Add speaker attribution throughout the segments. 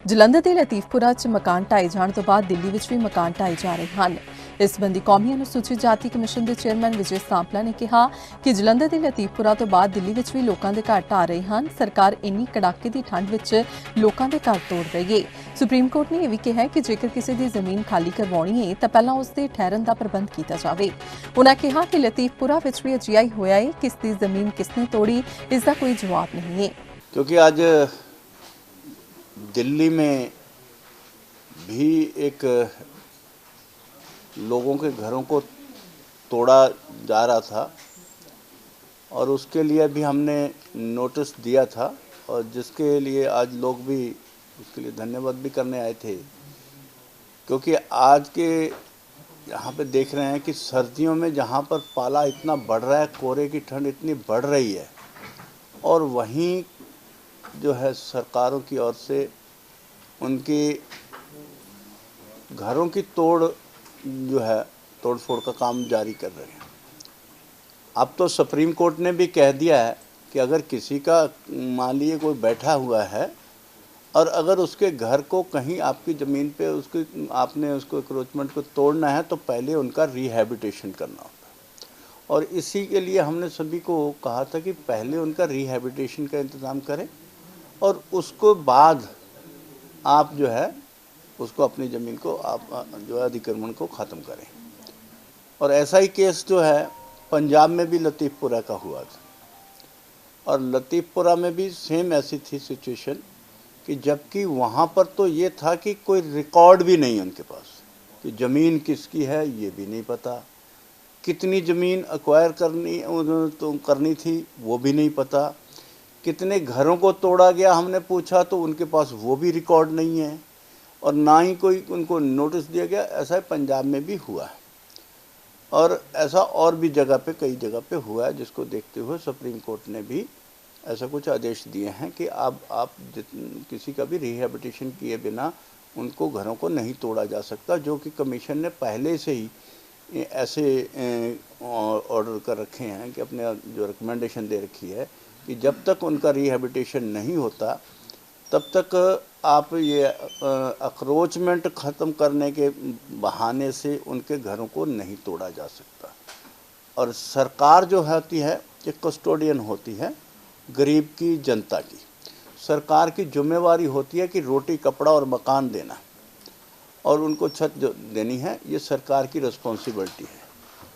Speaker 1: ਜਲੰਧਰ ਦੇ ਲਤੀਫਪੁਰਾ 'ਚ ਮਕਾਨ ਢਾਏ ਜਾਣ ਤੋਂ ਬਾਅਦ ਦਿੱਲੀ ਵਿੱਚ ਵੀ ਮਕਾਨ ਢਾਏ ਜਾ ਰਹੇ ਹਨ। ਇਸ ਸੰਬੰਧੀ ਕੌਮੀ ਅਨੁਸੂਚਿਤ ਜਾਤੀ ਕਮਿਸ਼ਨ ਦੇ ਚੇਅਰਮੈਨ ਵਿਜੇ ਸਾਂਪਲਾ ਨੇ ਕਿਹਾ ਕਿ ਜਲੰਧਰ ਦੇ ਲਤੀਫਪੁਰਾ ਤੋਂ ਬਾਅਦ ਦਿੱਲੀ ਵਿੱਚ ਵੀ ਲੋਕਾਂ ਦੇ ਘਰ ਢਾਹ ਰਹੇ ਹਨ। ਸਰਕਾਰ ਇੰਨੀ ਕੜਾਕੇ ਦੀ ਠੰਡ ਵਿੱਚ ਲੋਕਾਂ ਦੇ ਘਰ ਤੋੜ ਰਹੀ ਹੈ। ਸੁਪਰੀਮ ਕੋਰਟ ਨੇ ਇਹ ਵੀ ਕਿਹਾ ਕਿ ਜੇਕਰ ਕਿਸੇ ਦੀ ਜ਼ਮੀਨ ਖਾਲੀ ਕਰਵਾਉਣੀ ਹੈ ਤਾਂ ਪਹਿਲਾਂ ਉਸ ਦੇ ਠਹਿਰਨ ਦਾ ਪ੍ਰਬੰਧ ਕੀਤਾ ਜਾਵੇ। ਉਨ੍ਹਾਂ ਕਿਹਾ ਕਿ ਲਤੀਫਪੁਰਾ ਵਿੱਚ ਵੀ ਅਜਿਹਾ ਹੀ ਹੋਇਆ ਹੈ। ਕਿਸ ਦੀ ਜ਼ਮੀਨ ਕਿਸਨੇ ਤੋੜੀ, ਇਸ ਦਾ ਕੋਈ ਜਵਾਬ ਨਹੀਂ ਹੈ।
Speaker 2: क्योंकि आज दिल्ली में भी एक लोगों के घरों को तोड़ा जा रहा था और उसके लिए भी हमने नोटिस दिया था और जिसके लिए आज लोग भी उसके लिए धन्यवाद भी करने आए थे। क्योंकि आज के यहाँ पे देख रहे हैं कि सर्दियों में जहाँ पर पाला इतना बढ़ रहा है, कोहरे की ठंड इतनी बढ़ रही है और वहीं जो है सरकारों की ओर से उनकी घरों की जो है तोड़ फोड़ का काम जारी कर रहे हैं। अब तो सुप्रीम कोर्ट ने भी कह दिया है कि अगर किसी का मान लीजिए कोई बैठा हुआ है और अगर उसके घर को कहीं आपकी ज़मीन पे आपने उसको एक्रोचमेंट को तोड़ना है तो पहले उनका रिहैबिटेशन करना होता है। और इसी के लिए हमने सभी को कहा था कि पहले उनका रिहैबिटेशन का इंतज़ाम करें और उसको बाद आप जो है उसको अपनी ज़मीन को आप जो है अतिक्रमण को ख़त्म करें। और ऐसा ही केस जो है पंजाब में भी लतीफपुरा का हुआ था और लतीफपुरा में भी सेम ऐसी थी सिचुएशन कि जबकि वहाँ पर तो ये था कि कोई रिकॉर्ड भी नहीं उनके पास कि ज़मीन किसकी है, ये भी नहीं पता, कितनी ज़मीन एक्वायर करनी थी वो भी नहीं पता, कितने घरों को तोड़ा गया हमने पूछा तो उनके पास वो भी रिकॉर्ड नहीं है और ना ही कोई उनको नोटिस दिया गया। ऐसा पंजाब में भी हुआ है और ऐसा और भी जगह पे कई जगह पे हुआ है, जिसको देखते हुए सुप्रीम कोर्ट ने भी ऐसा कुछ आदेश दिए हैं कि अब आप किसी का भी रिहैबिटेशन किए बिना उनको घरों को नहीं तोड़ा जा सकता, जो कि कमीशन ने पहले से ही ऐसे ऑर्डर कर रखे हैं कि अपने जो रिकमेंडेशन दे रखी है कि जब तक उनका रिहैबिटेशन नहीं होता तब तक आप ये अक्रोचमेंट ख़त्म करने के बहाने से उनके घरों को नहीं तोड़ा जा सकता। और सरकार जो होती है ये कस्टोडियन होती है गरीब की, जनता की। सरकार की जिम्मेवारी होती है कि रोटी कपड़ा और मकान देना और उनको छत जो देनी है, ये सरकार की रिस्पॉन्सिबिलिटी है।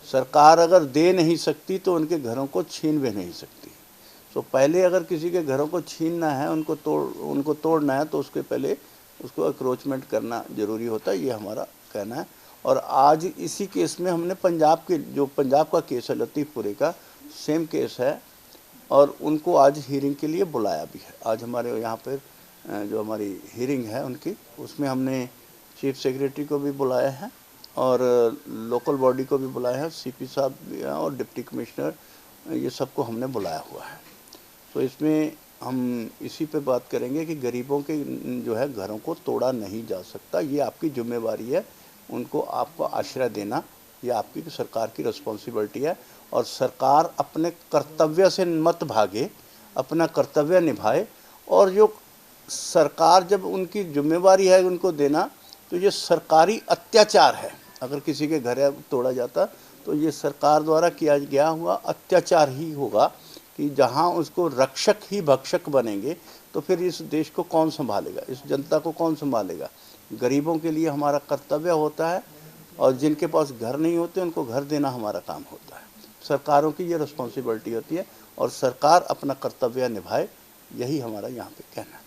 Speaker 2: सरकार अगर दे नहीं सकती तो उनके घरों को छीन भी नहीं सकती। तो पहले अगर किसी के घरों को छीनना है, उनको तोड़ना है तो उसके पहले उसको अक्रोचमेंट करना ज़रूरी होता है, ये हमारा कहना है। और आज इसी केस में हमने पंजाब का केस है लतीफपुरे का, सेम केस है और उनको आज हीयरिंग के लिए बुलाया भी है। आज हमारे यहाँ पर जो हमारी हीयरिंग है उनकी, उसमें हमने चीफ सेक्रेटरी को भी बुलाया है और लोकल बॉडी को भी बुलाया है, सीपी साहब भी हैं और डिप्टी कमिश्नर, ये सबको हमने बुलाया हुआ है। तो इसमें हम इसी पे बात करेंगे कि गरीबों के जो है घरों को तोड़ा नहीं जा सकता, ये आपकी जिम्मेवारी है, उनको आपको आश्रय देना ये आपकी सरकार की रिस्पॉन्सिबिलिटी है। और सरकार अपने कर्तव्य से मत भागे, अपना कर्तव्य निभाए। और जो सरकार जब उनकी जिम्मेवारी है उनको देना, तो ये सरकारी अत्याचार है। अगर किसी के घर तोड़ा जाता तो ये सरकार द्वारा किया गया हुआ अत्याचार ही होगा कि जहाँ उसको रक्षक ही भक्षक बनेंगे तो फिर इस देश को कौन संभालेगा, इस जनता को कौन संभालेगा। गरीबों के लिए हमारा कर्तव्य होता है और जिनके पास घर नहीं होते उनको घर देना हमारा काम होता है। सरकारों की ये रिस्पॉन्सिबिलिटी होती है और सरकार अपना कर्तव्य निभाए, यही हमारा यहाँ पे कहना है।